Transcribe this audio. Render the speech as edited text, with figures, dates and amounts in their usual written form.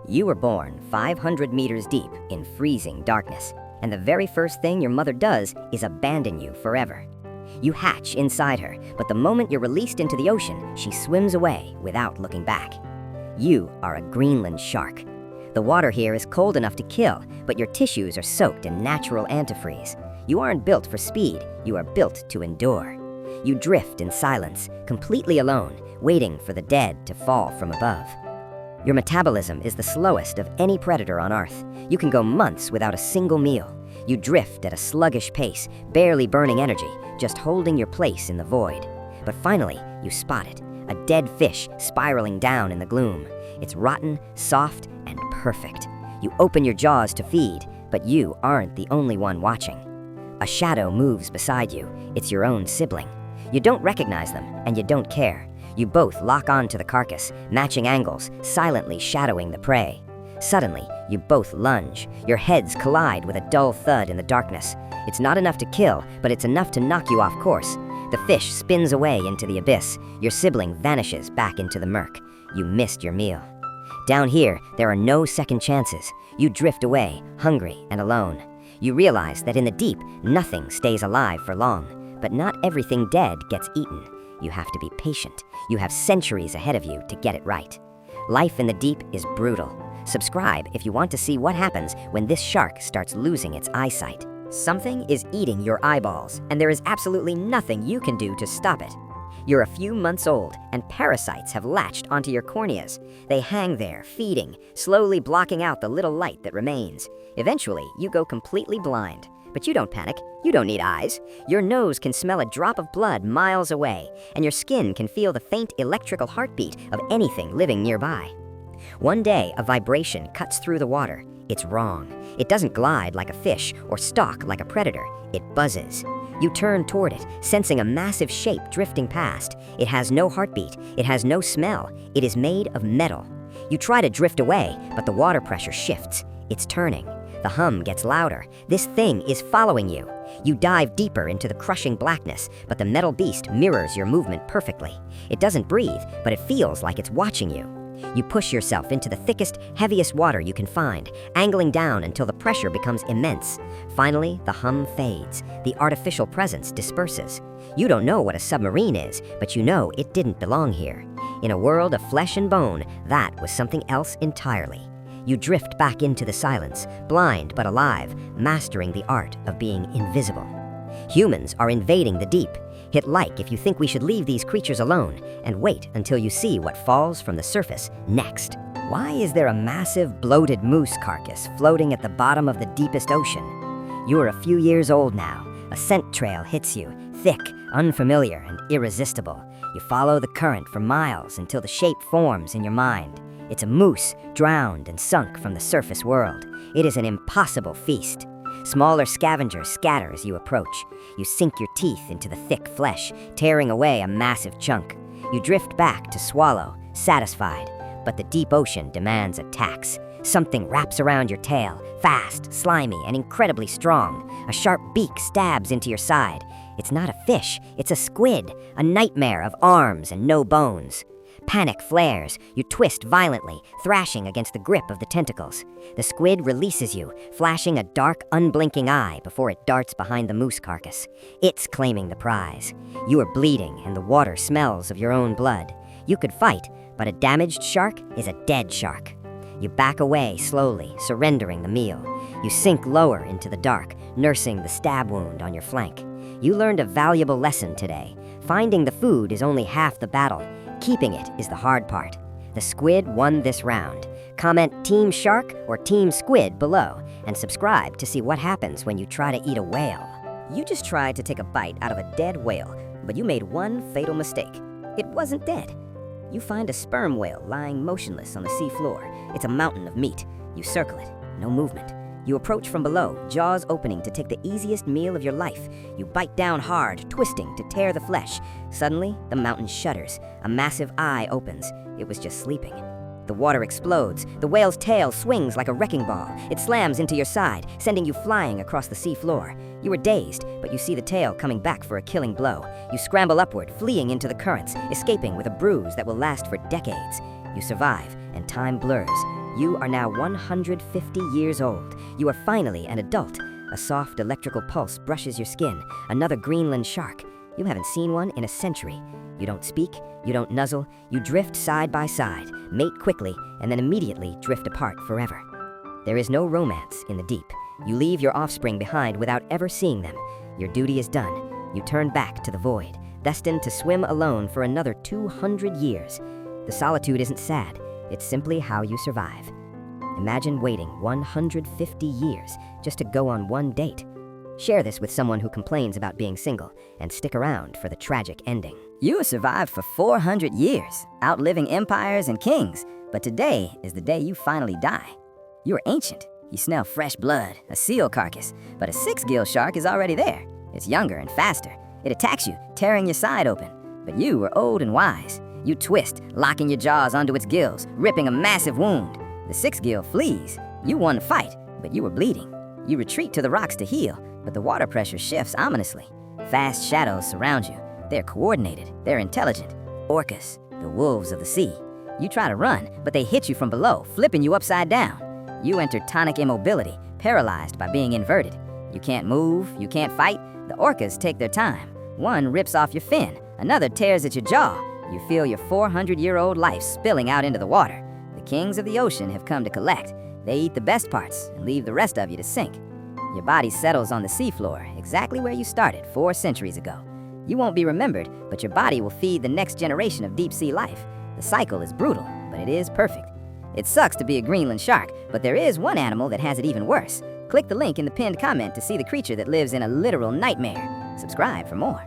You were born 500 meters deep in freezing darkness, and the very first thing your mother does is abandon you forever. You hatch inside her, but the moment you're released into the ocean, she swims away without looking back. You are a Greenland shark. The water here is cold enough to kill, but your tissues are soaked in natural antifreeze. You aren't built for speed, you are built to endure. You drift in silence, completely alone, waiting for the dead to fall from above. Your metabolism is the slowest of any predator on Earth. You can go months without a single meal. You drift at a sluggish pace, barely burning energy, just holding your place in the void. But finally, you spot it, a dead fish spiraling down in the gloom. It's rotten, soft, and perfect. You open your jaws to feed, but you aren't the only one watching. A shadow moves beside you. It's your own sibling. You don't recognize them, and you don't care. You both lock on to the carcass, matching angles, silently shadowing the prey. Suddenly, you both lunge. Your heads collide with a dull thud in the darkness. It's not enough to kill, but it's enough to knock you off course. The fish spins away into the abyss. Your sibling vanishes back into the murk. You missed your meal. Down here, there are no second chances. You drift away, hungry and alone. You realize that in the deep, nothing stays alive for long. But not everything dead gets eaten. You have to be patient. You have centuries ahead of you to get it right. Life in the deep is brutal. Subscribe if you want to see what happens when this shark starts losing its eyesight. Something is eating your eyeballs, and there is absolutely nothing you can do to stop it. You're a few months old, and parasites have latched onto your corneas. They hang there, feeding, slowly blocking out the little light that remains. Eventually, you go completely blind. But you don't panic. You don't need eyes. Your nose can smell a drop of blood miles away, and your skin can feel the faint electrical heartbeat of anything living nearby. One day, a vibration cuts through the water. It's wrong. It doesn't glide like a fish or stalk like a predator. It buzzes. You turn toward it, sensing a massive shape drifting past. It has no heartbeat. It has no smell. It is made of metal. You try to drift away, but the water pressure shifts. It's turning. The hum gets louder. This thing is following you. You dive deeper into the crushing blackness, but the metal beast mirrors your movement perfectly. It doesn't breathe, but it feels like it's watching you. You push yourself into the thickest, heaviest water you can find, angling down until the pressure becomes immense. Finally, the hum fades. The artificial presence disperses. You don't know what a submarine is, but you know it didn't belong here. In a world of flesh and bone, that was something else entirely. You drift back into the silence, blind but alive, mastering the art of being invisible. Humans are invading the deep. Hit like if you think we should leave these creatures alone, and wait until you see what falls from the surface next. Why is there a massive, bloated moose carcass floating at the bottom of the deepest ocean? You are a few years old now. A scent trail hits you, thick, unfamiliar, and irresistible. You follow the current for miles until the shape forms in your mind. It's a moose, drowned and sunk from the surface world. It is an impossible feast. Smaller scavengers scatter as you approach. You sink your teeth into the thick flesh, tearing away a massive chunk. You drift back to swallow, satisfied. But the deep ocean demands a tax. Something wraps around your tail, fast, slimy, and incredibly strong. A sharp beak stabs into your side. It's not a fish, it's a squid, a nightmare of arms and no bones. Panic flares. You twist violently, thrashing against the grip of the tentacles. The squid releases you, flashing a dark, unblinking eye before it darts behind the moose carcass. It's claiming the prize. You are bleeding, and the water smells of your own blood. You could fight, but a damaged shark is a dead shark. You back away slowly, surrendering the meal. You sink lower into the dark, nursing the stab wound on your flank. You learned a valuable lesson today. Finding the food is only half the battle. Keeping it is the hard part. The squid won this round. Comment Team Shark or Team Squid below, and subscribe to see what happens when you try to eat a whale. You just tried to take a bite out of a dead whale, but you made one fatal mistake. It wasn't dead. You find a sperm whale lying motionless on the sea floor. It's a mountain of meat. You circle it. No movement. You approach from below, jaws opening to take the easiest meal of your life. You bite down hard, twisting to tear the flesh. Suddenly, the mountain shudders. A massive eye opens. It was just sleeping. The water explodes. The whale's tail swings like a wrecking ball. It slams into your side, sending you flying across the sea floor. You are dazed, but you see the tail coming back for a killing blow. You scramble upward, fleeing into the currents, escaping with a bruise that will last for decades. You survive, and time blurs. You are now 150 years old. You are finally an adult. A soft electrical pulse brushes your skin. Another Greenland shark. You haven't seen one in a century. You don't speak, you don't nuzzle, you drift side by side, mate quickly, and then immediately drift apart forever. There is no romance in the deep. You leave your offspring behind without ever seeing them. Your duty is done. You turn back to the void, destined to swim alone for another 200 years. The solitude isn't sad, it's simply how you survive. Imagine waiting 150 years just to go on one date. Share this with someone who complains about being single, and stick around for the tragic ending. You have survived for 400 years, outliving empires and kings, but today is the day you finally die. You are ancient. You smell fresh blood, a seal carcass, but a six-gill shark is already there. It's younger and faster. It attacks you, tearing your side open. But you are old and wise. You twist, locking your jaws onto its gills, ripping a massive wound. The six-gill flees. You won the fight, but you were bleeding. You retreat to the rocks to heal, but the water pressure shifts ominously. Fast shadows surround you. They're coordinated, they're intelligent. Orcas, the wolves of the sea. You try to run, but they hit you from below, flipping you upside down. You enter tonic immobility, paralyzed by being inverted. You can't move, you can't fight. The orcas take their time. One rips off your fin, another tears at your jaw. You feel your 400-year-old life spilling out into the water. The kings of the ocean have come to collect. They eat the best parts and leave the rest of you to sink. Your body settles on the seafloor, exactly where you started 4 centuries ago. You won't be remembered, but your body will feed the next generation of deep-sea life. The cycle is brutal, but it is perfect. It sucks to be a Greenland shark, but there is one animal that has it even worse. Click the link in the pinned comment to see the creature that lives in a literal nightmare. Subscribe for more.